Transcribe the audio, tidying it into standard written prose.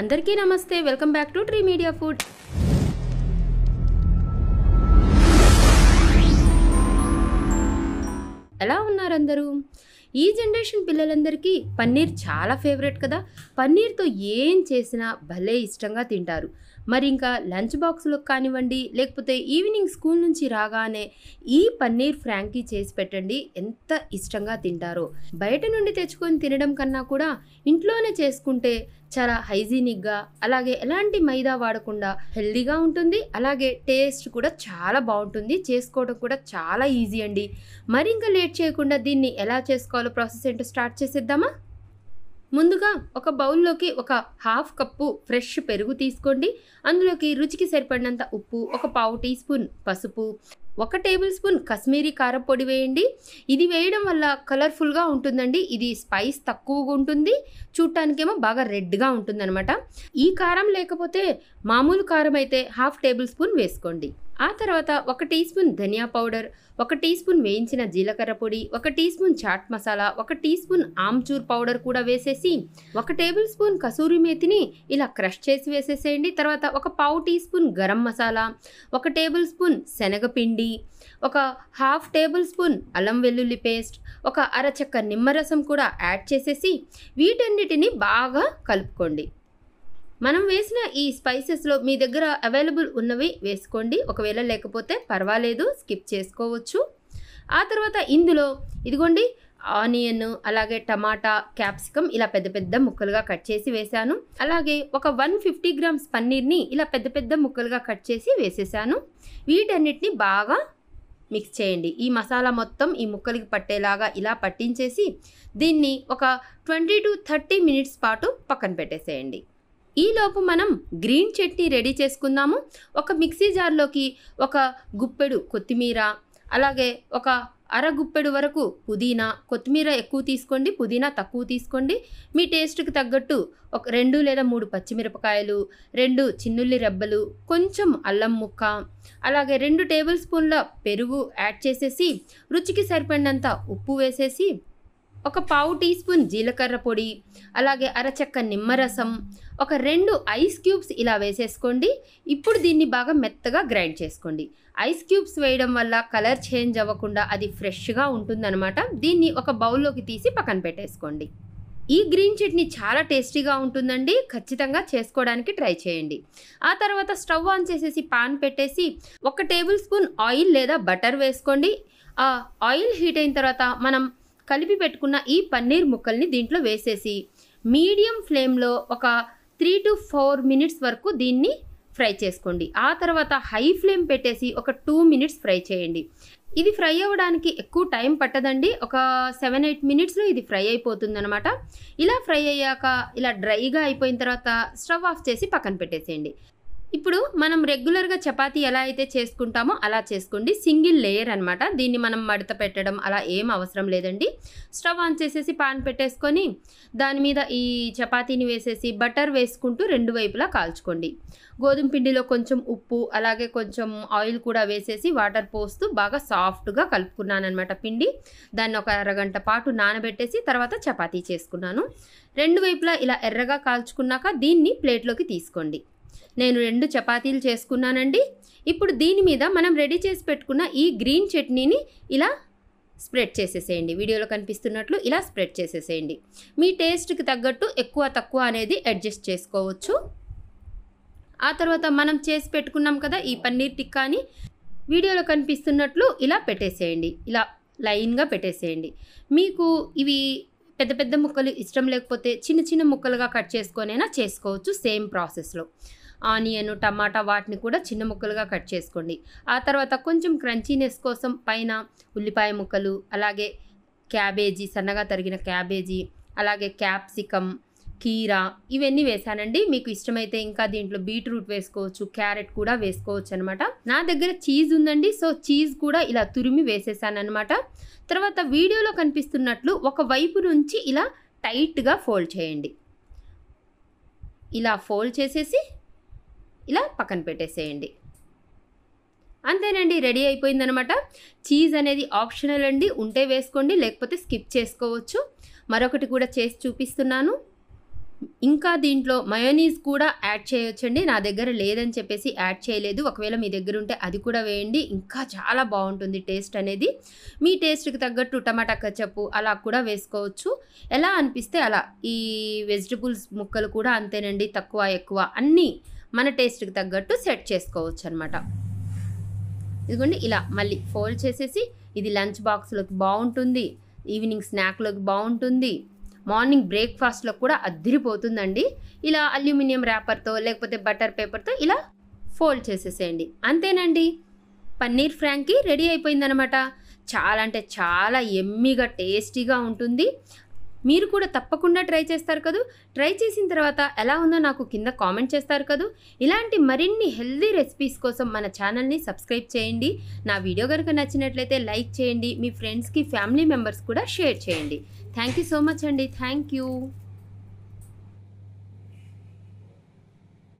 అందరికీ నమస్తే, welcome back to tree media food. ఎలా ఉన్నారు అందరూ? ఈ జనరేషన్ పిల్లలందరికీ పన్నీర్ చాలా ఫేవరెట్ కదా. పన్నీర్తో ఏం చేసినా భలే ఇష్టంగా తింటారు. మరి ఇంకా లంచ్ బాక్స్లో కానివ్వండి, లేకపోతే ఈవినింగ్ స్కూల్ నుంచి రాగానే ఈ పన్నీర్ ఫ్రాంకీ చేసి పెట్టండి, ఎంత ఇష్టంగా తింటారో. బయట నుండి తెచ్చుకొని తినడం కన్నా కూడా ఇంట్లోనే చేసుకుంటే చాలా హైజీనిక్గా, అలాగే ఎలాంటి మైదా వాడకుండా హెల్దీగా ఉంటుంది. అలాగే టేస్ట్ కూడా చాలా బాగుంటుంది. చేసుకోవడం కూడా చాలా ఈజీ అండి. మరి ఇంకా లేట్ చేయకుండా దీన్ని ఎలా చేసుకోవాలో ప్రాసెస్ ఏంటో స్టార్ట్ చేసేద్దామా? ముందుగా ఒక బౌల్లోకి ఒక హాఫ్ కప్పు ఫ్రెష్ పెరుగు తీసుకోండి. అందులోకి రుచికి సరిపడినంత ఉప్పు, ఒక పావు టీ స్పూన్ పసుపు, 1 టేబుల్ స్పూన్ కశ్మీరీ కారం పొడి వేయండి. ఇది వేయడం వల్ల కలర్ఫుల్గా ఉంటుందండి. ఇది స్పైస్ తక్కువగా ఉంటుంది, చూడటానికేమో బాగా రెడ్గా ఉంటుందన్నమాట. ఈ కారం లేకపోతే మామూలు కారం అయితే 1/2 టేబుల్ స్పూన్ వేసుకోండి. ఆ తర్వాత 1 టీ స్పూన్ ధనియా పౌడర్, 1 టీ స్పూన్ వేయించిన జీలకర్ర పొడి, 1 teaspoon chaat masala, 1 teaspoon amchur powder కూడా వేసేసి 1 టేబుల్ స్పూన్ కసూరి మేతిని ఇలా క్రష్ చేసి వేసేసేయండి. తర్వాత 1 పావు teaspoon garam masala, 1 tablespoon శనగపిండి, 1/2 టేబుల్ స్పూన్ అల్లం వెల్లుల్లి పేస్ట్, 1 అరచెక్క నిమ్మరసం కూడా యాడ్ చేసేసి వీటన్నిటిని బాగా కలుపుకోండి. మనం వేసిన ఈ స్పైసెస్లో మీ దగ్గర అవైలబుల్ ఉన్నవి వేసుకోండి. ఒకవేళ లేకపోతే పర్వాలేదు, స్కిప్ చేసుకోవచ్చు. ఆ తర్వాత ఇందులో ఇదిగోండి ఆనియన్, అలాగే టమాటా, క్యాప్సికమ్ ఇలా పెద్ద పెద్ద ముక్కలుగా కట్ చేసి వేశాను. అలాగే ఒక 150 గ్రామ్స్ పన్నీర్ని ఇలా పెద్ద పెద్ద ముక్కలుగా కట్ చేసి వేసేసాను. వీటన్నిటిని బాగా మిక్స్ చేయండి. ఈ మసాలా మొత్తం ఈ ముక్కలకి పట్టేలాగా ఇలా పట్టించేసి దీన్ని ఒక 20 to 30 మినిట్స్ పాటు పక్కన పెట్టేసేయండి. ఈలోపు మనం గ్రీన్ చట్నీ రెడీ చేసుకుందాము. ఒక మిక్సీ జార్లోకి 1 గుప్పెడు కొత్తిమీర, అలాగే 1 అర గుప్పెడు వరకు పుదీనా. కొత్తిమీర ఎక్కువ తీసుకోండి, పుదీనా తక్కువ తీసుకోండి. మీ టేస్ట్కి తగ్గట్టు 2 లేదా 3 పచ్చిమిరపకాయలు, 2 చిన్నుల్లి రెబ్బలు, కొంచెం అల్లం ముక్క, అలాగే 2 టేబుల్ స్పూన్ల పెరుగు యాడ్ చేసేసి రుచికి సరిపడినంత ఉప్పు వేసేసి 1 పావు టీ స్పూన్ జీలకర్ర పొడి, అలాగే అరచెక్క నిమ్మరసం, 2 ఐస్ క్యూబ్స్ ఇలా వేసేసుకోండి. ఇప్పుడు దీన్ని బాగా మెత్తగా గ్రైండ్ చేసుకోండి. ఐస్ క్యూబ్స్ వేయడం వల్ల కలర్ చేంజ్ అవ్వకుండా అది ఫ్రెష్గా ఉంటుందన్నమాట. దీన్ని ఒక బౌల్లోకి తీసి పక్కన పెట్టేసుకోండి. ఈ గ్రీన్ చట్నీ చాలా టేస్టీగా ఉంటుందండి. ఖచ్చితంగా చేసుకోవడానికి ట్రై చేయండి. ఆ తర్వాత స్టవ్ ఆన్ చేసేసి పాన్ పెట్టేసి 1 టేబుల్ స్పూన్ ఆయిల్ లేదా బటర్ వేసుకోండి. ఆ ఆయిల్ హీట్ అయిన తర్వాత మనం కలిపి పెట్టుకున్న ఈ పన్నీర్ ముక్కల్ని దీంట్లో వేసేసి మీడియం ఫ్లేమ్లో ఒక 3 to 4 మినిట్స్ వరకు దీన్ని ఫ్రై చేసుకోండి. ఆ తర్వాత హై ఫ్లేమ్ పెట్టేసి ఒక 2 మినిట్స్ ఫ్రై చేయండి. ఇది ఫ్రై అవ్వడానికి ఎక్కువ టైం పట్టదండి. ఒక 7-8 మినిట్స్లో ఇది ఫ్రై అయిపోతుంది అనమాట. ఇలా ఫ్రై అయ్యాక ఇలా డ్రైగా అయిపోయిన తర్వాత స్టవ్ ఆఫ్ చేసి పక్కన పెట్టేసేయండి. ఇప్పుడు మనం రెగ్యులర్గా చపాతీ ఎలా అయితే చేసుకుంటామో అలా చేసుకోండి. సింగిల్ లేయర్ అనమాట. దీన్ని మనం మడత పెట్టడం అలా ఏం అవసరం లేదండి. స్టవ్ ఆన్ చేసేసి పాన్ పెట్టేసుకొని దాని మీద ఈ చపాతీని వేసేసి బటర్ వేసుకుంటూ 2 వైపులా కాల్చుకోండి. గోధుమ పిండిలో కొంచెం ఉప్పు, అలాగే కొంచెం ఆయిల్ కూడా వేసేసి వాటర్ పోస్తూ బాగా సాఫ్ట్గా కలుపుకున్నాను అనమాట పిండి. దాన్ని ఒక అరగంట పాటు నానబెట్టేసి తర్వాత చపాతీ చేసుకున్నాను. 2 వైపులా ఇలా ఎర్రగా కాల్చుకున్నాక దీన్ని ప్లేట్లోకి తీసుకోండి. నేను 2 చపాతీలు చేసుకున్నానండి. ఇప్పుడు దీని మీద మనం రెడీ చేసి పెట్టుకున్న ఈ గ్రీన్ చట్నీని ఇలా స్ప్రెడ్ చేసేసేయండి. వీడియోలో కనిపిస్తున్నట్లు ఇలా స్ప్రెడ్ చేసేసేయండి. మీ టేస్ట్కి తగ్గట్టు ఎక్కువ తక్కువ అనేది అడ్జస్ట్ చేసుకోవచ్చు. ఆ తర్వాత మనం చేసి పెట్టుకున్నాం కదా ఈ పన్నీర్ టిక్కాని వీడియోలో కనిపిస్తున్నట్లు ఇలా పెట్టేసేయండి. ఇలా లైన్గా పెట్టేసేయండి. మీకు ఇవి పెద్ద పెద్ద ముక్కలు ఇష్టం లేకపోతే చిన్న చిన్న ముక్కలుగా కట్ చేసుకొనైనా చేసుకోవచ్చు. సేమ్ ప్రాసెస్లో ఆనియన్, టమాటా వాటిని కూడా చిన్న ముక్కలుగా కట్ చేసుకోండి. ఆ తర్వాత కొంచెం క్రంచీనెస్ కోసం పైన ఉల్లిపాయ ముక్కలు, అలాగే క్యాబేజీ, సన్నగా తరిగిన క్యాబేజీ, అలాగే క్యాప్సికమ్, కీరా ఇవన్నీ వేసానండి. మీకు ఇష్టమైతే ఇంకా దీంట్లో బీట్రూట్ వేసుకోవచ్చు, క్యారెట్ కూడా వేసుకోవచ్చు అనమాట. నా దగ్గర చీజ్ ఉందండి, సో చీజ్ కూడా ఇలా తురిమి వేసేసాను అనమాట. తర్వాత వీడియోలో కనిపిస్తున్నట్లు ఒక వైపు నుంచి ఇలా టైట్గా ఫోల్డ్ చేయండి. ఇలా ఫోల్డ్ చేసేసి ఇలా పక్కన పెట్టేసేయండి. అంతేనండి, రెడీ అయిపోయిందనమాట. చీజ్ అనేది ఆప్షనల్ అండి, ఉంటే వేసుకోండి, లేకపోతే స్కిప్ చేసుకోవచ్చు. మరొకటి కూడా చేసి చూపిస్తున్నాను. ఇంకా దీంట్లో మయోనీస్ కూడా యాడ్ చేయొచ్చండి. నా దగ్గర లేదని చెప్పేసి యాడ్ చేయలేదు. ఒకవేళ మీ దగ్గర ఉంటే అది కూడా వేయండి. ఇంకా చాలా బాగుంటుంది టేస్ట్ అనేది. మీ టేస్ట్కి తగ్గట్టు టమాటా కచప్పు అలా కూడా వేసుకోవచ్చు. ఎలా అనిపిస్తే అలా. ఈ వెజిటబుల్స్ ముక్కలు కూడా అంతేనండి, తక్కువ ఎక్కువ అన్నీ మన టేస్ట్కి తగ్గట్టు సెట్ చేసుకోవచ్చు అనమాట. ఇదిగోండి ఇలా మళ్ళీ ఫోల్డ్ చేసేసి, ఇది లంచ్ బాక్స్లోకి బాగుంటుంది, ఈవినింగ్ స్నాక్లోకి బాగుంటుంది, మార్నింగ్ బ్రేక్ఫాస్ట్లో కూడా అద్దిరిపోతుందండి. ఇలా అల్యూమినియం ర్యాపర్తో లేకపోతే బటర్ పేపర్తో ఇలా ఫోల్డ్ చేసేసేయండి. అంతేనండి, పన్నీర్ ఫ్రాంకీ రెడీ అయిపోయిందనమాట. చాలా అంటే చాలా ఎమ్మీగా టేస్టీగా ఉంటుంది. మీరు కూడా తప్పకుండా ట్రై చేస్తారు కదూ. ట్రై చేసిన తర్వాత ఎలా ఉందో నాకు కింద కామెంట్ చేస్తారు కదూ. ఇలాంటి మరిన్ని హెల్దీ రెసిపీస్ కోసం మన ఛానల్ని సబ్స్క్రైబ్ చేయండి. నా వీడియో కనుక నచ్చినట్లయితే లైక్ చేయండి. మీ ఫ్రెండ్స్కి, ఫ్యామిలీ మెంబర్స్ కూడా షేర్ చేయండి. థ్యాంక్ యూ సో మచ్ అండి. Thank you.